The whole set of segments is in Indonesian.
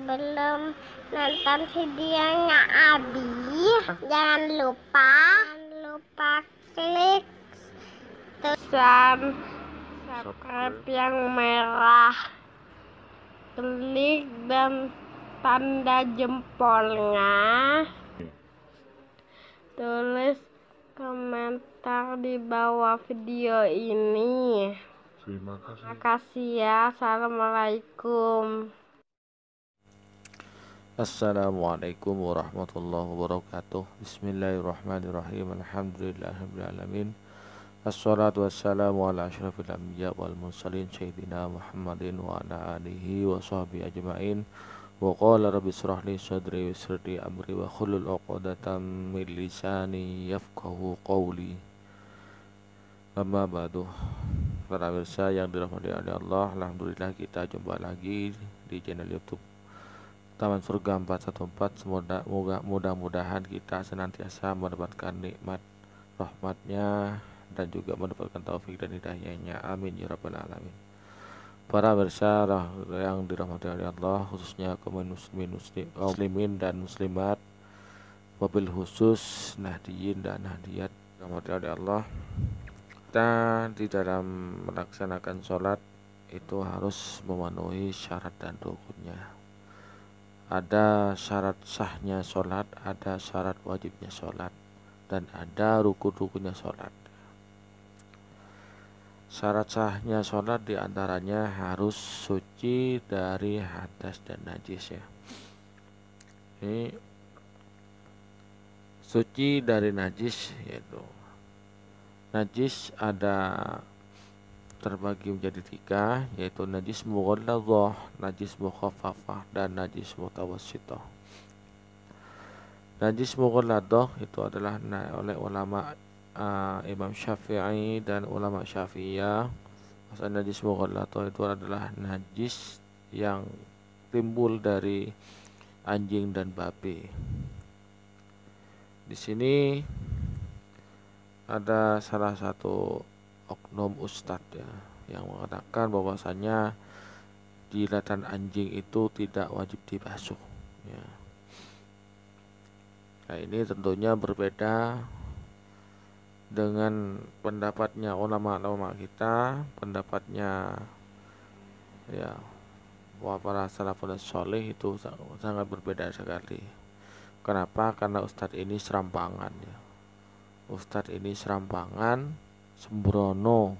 sebelum nonton videonya Abi, jangan lupa klik tulisan subscribe yang merah, klik dan tanda jempolnya, tulis komentar di bawah video ini. Terima kasih ya. Assalamualaikum. Assalamualaikum warahmatullahi wabarakatuh. Bismillahirrahmanirrahim. Alhamdulillahirrahmanirrahim. Assalatu wassalamu ala asyrafil anbiya wal mursalin sayyidina Muhammadin wa ala alihi wa sahbihi ajma'in. Wa qala rabbi israh li sadri wa yassir li amri wa hlul 'uqdatam min lisani yafqahu qawli. Amma ba'du. Para pemirsa yang dirahmati oleh Allah, alhamdulillah kita jumpa lagi di channel YouTube Taman Surga 414. Mudah-mudahan kita senantiasa mendapatkan nikmat rahmatnya dan juga mendapatkan taufik dan hidayahnya. Amin ya rabbal alamin. Para pemirsa yang dirahmati oleh Allah, khususnya kaum muslimin dan muslimat, wabil khusus nahdiyin dan nahdiyat dirahmati oleh Allah. Kita di dalam melaksanakan sholat itu harus memenuhi syarat dan rukunnya. Ada syarat sahnya sholat, ada syarat wajibnya sholat, dan ada rukun-rukunnya sholat. Syarat sahnya sholat diantaranya harus suci dari hadas dan najis ya. Ini suci dari najis, yaitu najis ada terbagi menjadi tiga, yaitu najis mughalladhah, najis mukhaffafah, dan najis mutawassithah. Najis mughalladhah itu adalah oleh ulama Imam Syafi'i dan ulama Syafi'iyah. Maksudnya najis mughalladhah itu adalah najis yang timbul dari anjing dan babi. Di sini ada salah satu oknum ustadz ya yang mengatakan bahwasanya jilatan anjing itu tidak wajib dibasuh ya. Nah, ini tentunya berbeda dengan pendapatnya ulama-ulama kita, pendapatnya ya para salafun sholih itu sangat berbeda sekali. Kenapa? Karena ustadz ini serampangan ya. Ustadz ini serampangan, sembrono,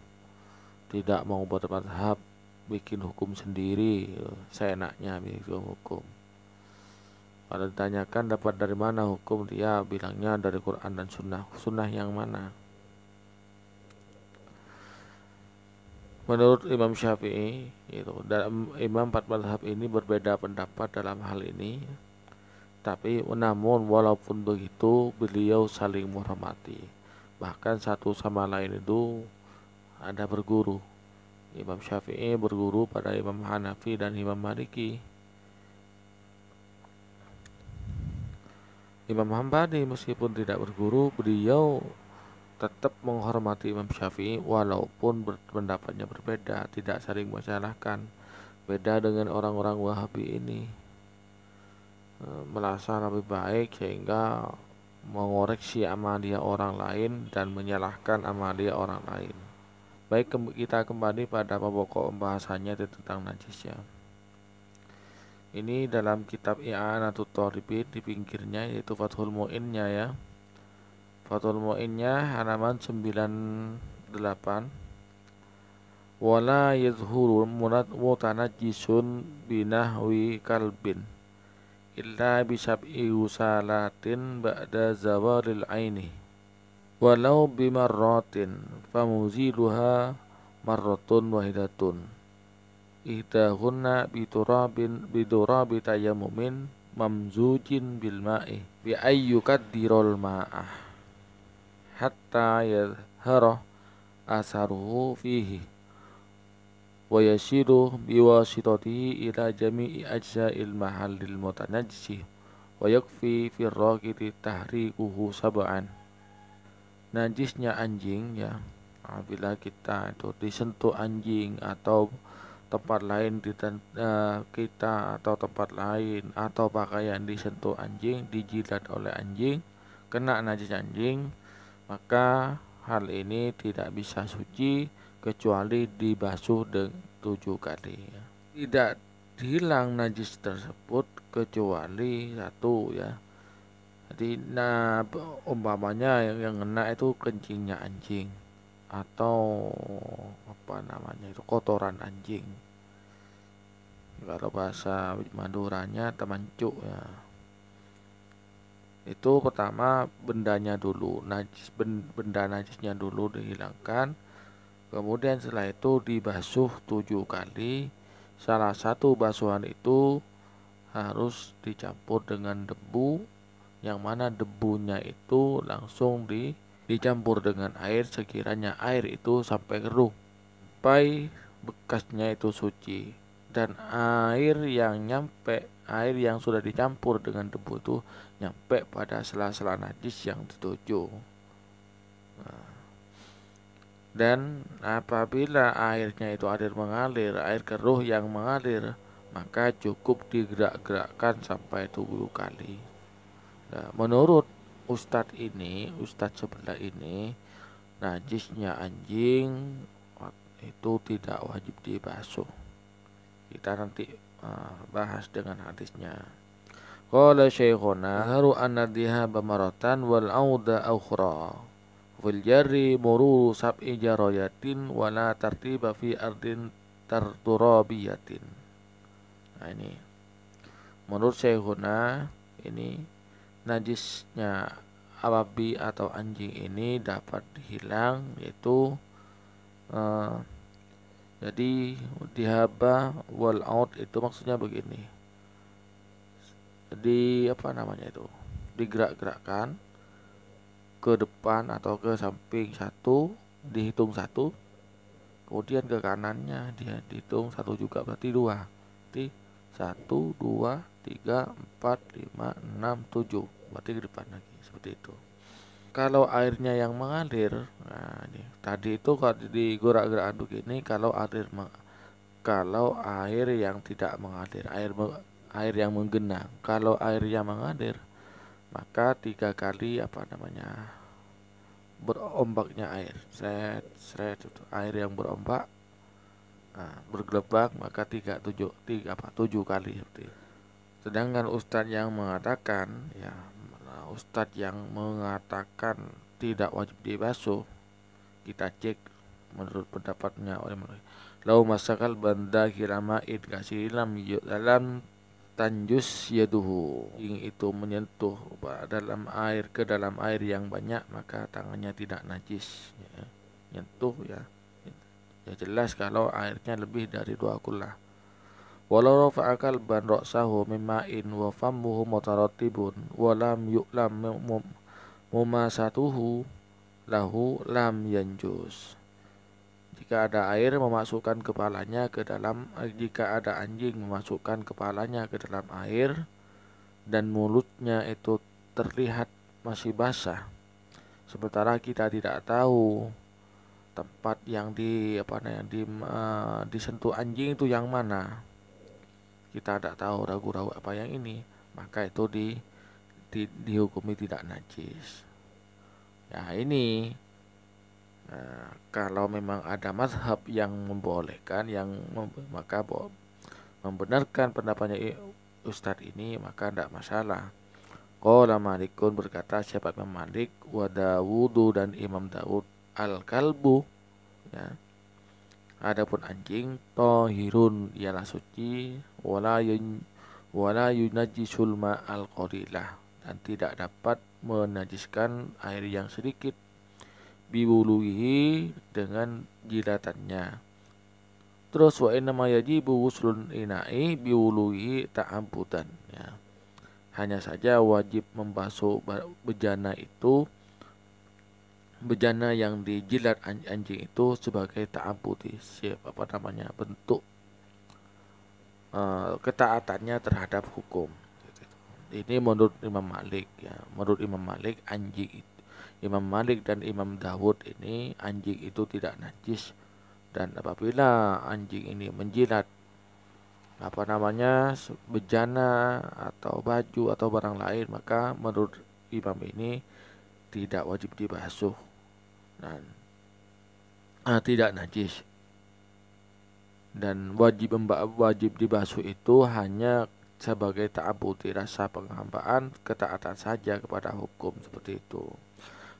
tidak mau bermadhab, bikin hukum sendiri, seenaknya bikin hukum. Kalau ditanyakan dapat dari mana hukum, dia bilangnya dari Quran dan Sunnah. Sunnah yang mana? Menurut Imam Syafi'i, itu dalam imam empat mazhab ini berbeda pendapat dalam hal ini. Tapi namun walaupun begitu beliau saling menghormati. Bahkan satu sama lain itu ada berguru. Imam Syafi'i berguru pada Imam Hanafi dan Imam Maliki. Imam Hambali meskipun tidak berguru, beliau tetap menghormati Imam Syafi'i walaupun pendapatnya berbeda, tidak saling menyalahkan. Beda dengan orang-orang Wahabi ini, merasa lebih baik sehingga mengoreksi amalia orang lain dan menyalahkan amalia orang lain. Baik, kita kembali pada pokok pembahasannya tentang najis ya. Ini dalam kitab I'anatut Thalibin di pinggirnya, yaitu Fathul Mu'innya ya. Fathul Mu'innya halaman 98. Wala yadhhuru mutanajjisun binahwi kalbin illa bisab'i usalatin ba'da zawalil aini walau bimarratin famuziluha marratun wahidatun ihdahunna bidurabi tayammumin mamzujin bil ma'i bi ayyukaddirul ma'ah hatta yadhhara asaruhu fihi wa yasiru biwasitatihi ila jami'i ajza'il mahallil mutanajjis wa yakfi fir raqidi tahrikuhu sab'an. Najisnya anjing ya, apabila kita itu disentuh anjing atau tempat lain kita atau tempat lain atau pakaian disentuh anjing, dijilat oleh anjing, kena najis anjing, maka hal ini tidak bisa suci kecuali dibasuh 7 kali. Tidak hilang najis tersebut kecuali satu ya. Jadi umpamanya yang kena itu kencingnya anjing atau kotoran anjing. Kalau bahasa Maduranya temancuk ya. Itu pertama bendanya dulu, benda najisnya dulu dihilangkan. Kemudian setelah itu dibasuh 7 kali. Salah satu basuhan itu harus dicampur dengan debu, yang mana debunya itu langsung dicampur dengan air sekiranya air itu sampai keruh, sampai bekasnya itu suci. Dan air yang sudah dicampur dengan debu itu nyampe pada sela-sela najis yang dituju. Dan apabila airnya itu air mengalir, air keruh yang mengalir, maka cukup digerak-gerakkan sampai 7 kali. Nah, menurut Ustadz sebelah ini, najisnya anjing itu tidak wajib dibasuh. Kita nanti bahas dengan hadisnya. Qala syekhuna haru anna dhihaba maratan wal auda ukhra. Fil jarri mururu sab'i jarayatin wala tartiba fi ardin turabiyatin. Nah ini menurut syekhuna ini najisnya babi atau anjing ini dapat hilang, yaitu jadi dihaba wal out itu maksudnya begini. Jadi digerak-gerakkan ke depan atau ke samping satu, dihitung 1, kemudian ke kanannya dia dihitung 1 juga, berarti 2. Berarti 1, 2, 3, 4, 5, 6, 7, berarti ke depan lagi, seperti itu. Kalau airnya yang mengalir, nah ini tadi itu kalau digerak-gerakkan begini, kalau air yang tidak mengalir, air yang menggenang. Kalau air yang mengalir, maka 3 kali berombaknya air, air yang berombak, bergelebak, maka 7 kali seperti itu. Sedangkan Ustadz yang mengatakan tidak wajib dibasuh, kita cek menurut pendapatnya lau masakal banda kirama idkasilam dalam tanjus yaduhu, itu menyentuh ke dalam air yang banyak, maka tangannya tidak najis ya. Nyentuh ya jelas kalau airnya lebih dari 2 kullah. Walau rafa'akal ban ra'sahu mimma'in wa fammuhu mutaratibun wa lam yu'lam mumasatuhu lahu lam yanjus. Jika ada anjing memasukkan kepalanya ke dalam air dan mulutnya itu terlihat masih basah, sementara kita tidak tahu tempat yang disentuh anjing itu yang mana, kita tidak tahu, ragu-ragu apa yang ini, maka itu dihukumi tidak najis. Ya ini kalau memang ada mazhab yang membolehkan, maka membenarkan pendapatnya Ustadz ini, maka tidak masalah. Qala Malikun, berkata siapa Imam Malik, wa Dawudu dan Imam Daud, al-kalbu ya, adapun anjing, tohirun ialah suci, wala yunajjisul ma'al qalilah, dan tidak dapat menajiskan air yang sedikit, biwuluhi dengan jilatannya. Terus wa innama yajibu wuslun ina'i biwuluhi ta'ambudan ya. Hanya saja wajib membasuh bejana yang dijilat anjing itu sebagai ta'abbudi, bentuk ketaatannya terhadap hukum. Ini menurut Imam Malik ya. Menurut Imam Malik, Imam Malik dan Imam Dawud ini, anjing itu tidak najis Dan apabila anjing ini menjilat bejana atau baju atau barang lain, maka menurut imam ini tidak wajib dibasuh dan tidak najis. Dan wajib dibasuh itu hanya sebagai ta'abudi, rasa penghambaan, ketaatan saja kepada hukum, seperti itu.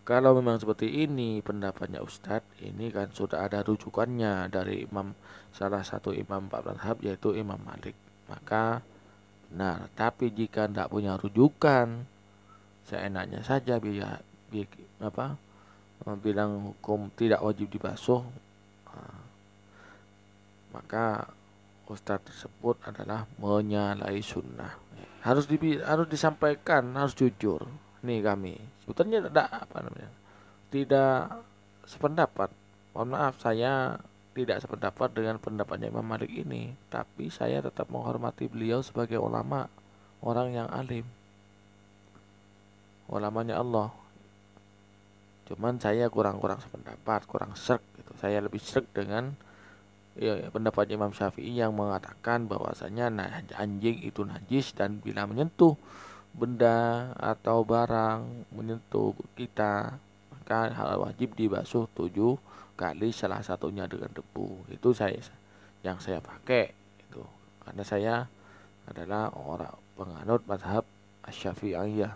Kalau memang seperti ini pendapatnya Ustadz, ini kan sudah ada rujukannya dari salah satu imam empat mazhab, yaitu Imam Malik, maka benar. Tapi jika tidak punya rujukan, seenaknya saja bilang hukum tidak wajib dibasuh, maka ustadz tersebut adalah menyalahi sunnah. Harus disampaikan, harus jujur. Nih kami sebetulnya tidak sependapat. Mohon maaf, saya tidak sependapat dengan pendapatnya Imam Malik ini, tapi saya tetap menghormati beliau sebagai ulama, orang yang alim, ulamanya Allah. Cuman saya kurang sependapat, kurang serg gitu. Saya lebih serg dengan pendapat Imam Syafi'i yang mengatakan bahwasanya anjing itu najis, dan bila menyentuh benda atau barang, menyentuh kita, maka wajib dibasuh 7 kali, salah satunya dengan debu. Itu yang saya pakai itu, karena saya adalah orang penganut mazhab Asy-Syafi'iyah.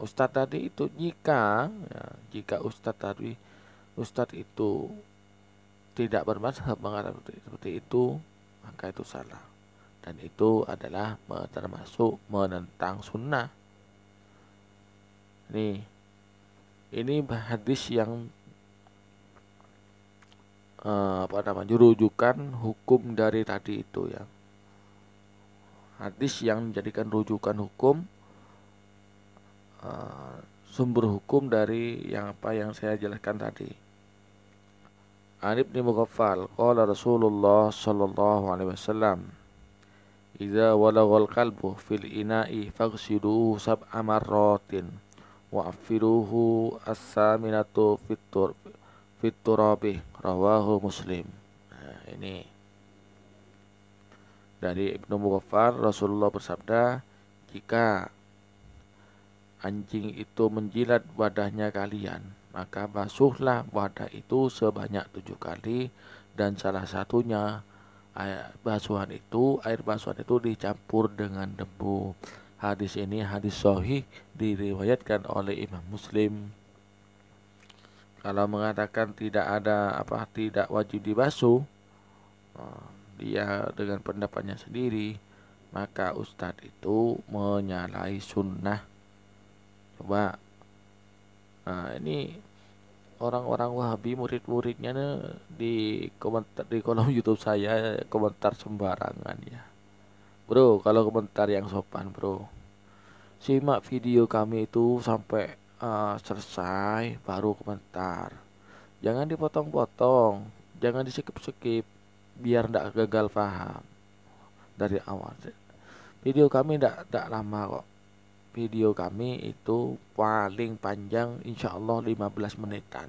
Ustadz tadi itu jika Ustadz itu tidak bermazhab mengatakan seperti itu, maka itu salah, dan itu adalah termasuk menentang sunnah. Ini hadis yang rujukan hukum dari tadi itu ya. Hadis yang menjadikan rujukan hukum, sumber hukum dari yang saya jelaskan tadi. An Ibnu Mughaffal qala Rasulullah sallallahu alaihi wasallam, idza walaghal qalbu fil ina'i faghsiluhu sab'a marratin wa affiruhu as-saminatu fit turabi, rawahu Muslim. Nah, ini dari Ibnu Mughaffal, Rasulullah bersabda, jika anjing itu menjilat wadahnya kalian, maka basuhlah wadah itu sebanyak 7 kali, dan salah satunya air basuhan itu dicampur dengan debu. Hadis ini hadis sahih, diriwayatkan oleh Imam Muslim. Kalau mengatakan tidak wajib dibasuh, dia dengan pendapatnya sendiri, maka ustadz itu menyalahi sunnah. Coba ini orang-orang Wahabi, murid-muridnya di kolom YouTube saya komentar sembarangan ya. Bro, kalau komentar yang sopan bro, simak video kami itu sampai selesai baru komentar. Jangan dipotong-potong, jangan di-skip, biar ndak gagal paham dari awal. Video kami ndak lama kok. Video kami itu paling panjang insya Allah 15 menitan.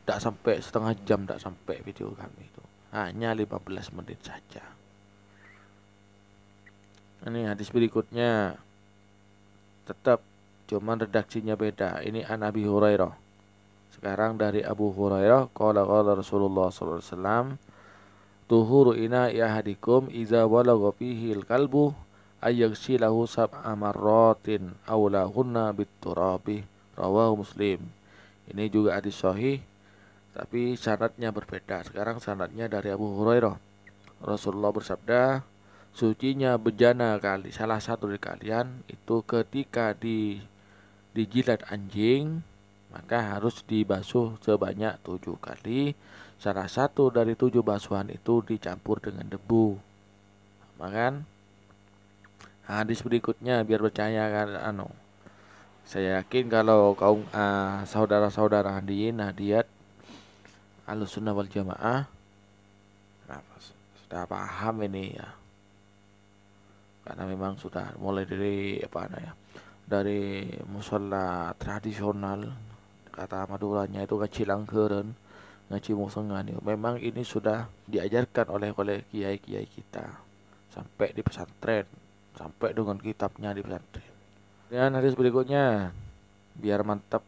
Tidak sampai setengah jam, tidak sampai video kami itu. Hanya 15 menit saja. Ini hadis berikutnya. Tetap, cuman redaksinya beda. Ini an Abi Hurairah. Sekarang dari Abu Hurairah, qala Rasulullah sallallahu alaihi wasallam, tuhuru ina'i ahadikum iza walagha fihi al-kalbu ayyaghsilahu sab'a marratin aw lahunna bit-turabi, rawahu Muslim. Ini juga hadis sahih, tapi syaratnya berbeda. Sekarang syaratnya dari Abu Hurairah. Rasulullah bersabda, sucinya bejana salah satu dari kalian itu ketika dijilat anjing, maka harus dibasuh sebanyak 7 kali. Salah satu dari 7 basuhan itu dicampur dengan debu. Makan hadis berikutnya biar percaya kan saya yakin kalau kaum saudara-saudara hadirin hadiat Ahlussunnah wal Jamaah sudah paham ini ya. Karena memang sudah mulai dari dari mushola tradisional kata Maduranya itu ngaji langkeureun, ngaji musengan. Memang ini sudah diajarkan oleh kiai-kiai kita sampai di pesantren, sampai dengan kitabnya di pesantren. Dan hadis berikutnya biar mantap.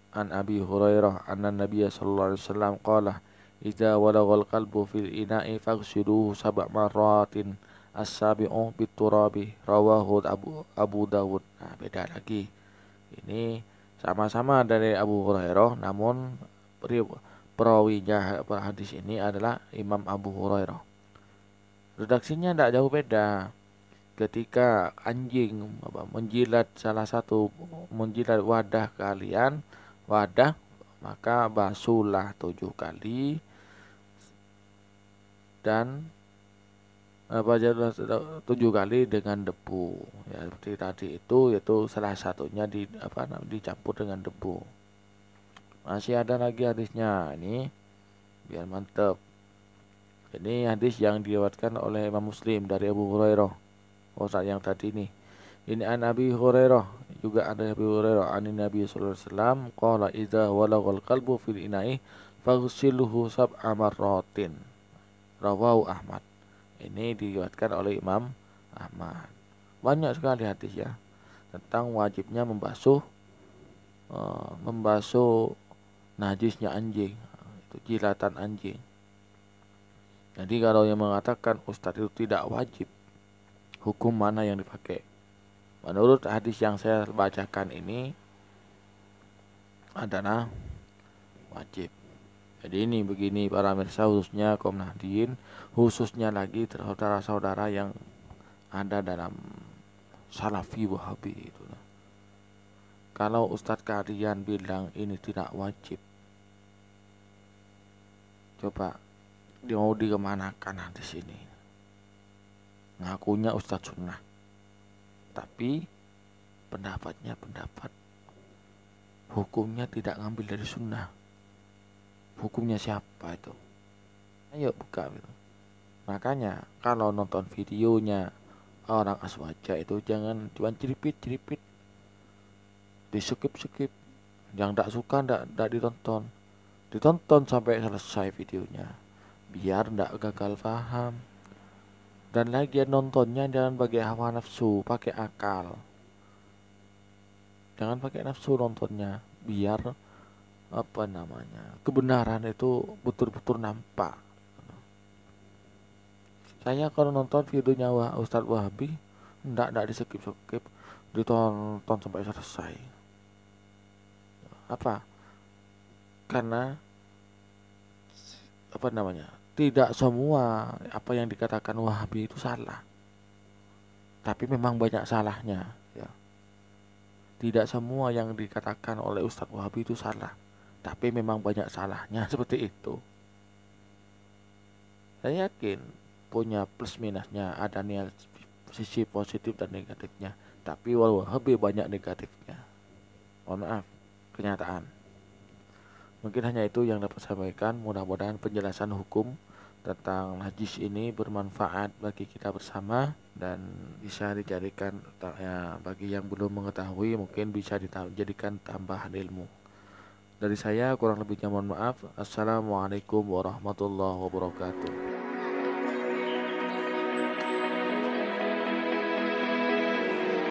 An Abi Hurairah anna Nabiya sallallahu alaihi wasallam qala idza walagal qalbu fil ina'i faghsiluhu sab'a marratin as-sabi'u biturabi rawahu Abu Dawud. Nah, beda lagi. Ini sama-sama dari Abu Hurairah namun perawinya hadis ini adalah Imam Abu Hurairah. Redaksinya tidak jauh beda. Ketika anjing menjilat menjilat wadah kalian, maka basuhlah 7 kali dan 7 kali dengan debu. Ya, seperti tadi itu salah satunya dicampur dengan debu. Masih ada lagi hadisnya ini biar mantep. Ini hadis yang diriwayatkan oleh Imam Muslim dari Abu Hurairah. Yang tadi nih. Ini an Abi Hurairah, juga ada Abi Hurairah an Nabi sallallahu alaihi wasallam qala idza walagal qalbu fil ina'i faghsiluhu sab'a marratin. Rawahu Ahmad. Ini diriwayatkan oleh Imam Ahmad. Banyak sekali hadis ya tentang wajibnya membasuh najisnya anjing, itu jilatan anjing. Jadi kalau yang mengatakan Ustadz itu tidak wajib, hukum mana yang dipakai? Menurut hadis yang saya bacakan ini adalah wajib. Jadi ini begini para mirsa, khususnya kaum nahdien, khususnya lagi saudara-saudara yang ada dalam salafi wahabi itu. Kalau Ustadz kalian bilang ini tidak wajib, coba mau dikemanakan hadis ini? Ngakunya Ustadz sunnah, tapi pendapatnya pendapat hukumnya tidak ngambil dari sunnah. Hukumnya siapa itu? Ayo buka gitu. Makanya kalau nonton videonya orang aswaja itu jangan cuma ceripit di skip. Yang tidak suka tidak ditonton sampai selesai videonya biar tidak gagal paham. Dan lagi nontonnya jangan pakai hawa nafsu, pakai akal. Jangan pakai nafsu nontonnya, biar kebenaran itu betul-betul nampak. Saya kalau nonton videonya Ustadz Wahabi, enggak di skip, ditonton sampai selesai. Apa? Karena tidak semua apa yang dikatakan Wahabi itu salah, tapi memang banyak salahnya ya. Tidak semua yang dikatakan oleh Ustadz Wahabi itu salah, tapi memang banyak salahnya. Seperti itu. Saya yakin punya plus minusnya, ada sisi positif dan negatifnya, tapi Wahabi banyak negatifnya. Mohon maaf, kenyataan. Mungkin hanya itu yang dapat saya sampaikan. Mudah-mudahan penjelasan hukum tentang najis ini bermanfaat bagi kita bersama dan bisa dijadikan ya, bagi yang belum mengetahui mungkin bisa dijadikan tambahan ilmu. Dari saya kurang lebihnya mohon maaf. Assalamualaikum warahmatullahi wabarakatuh.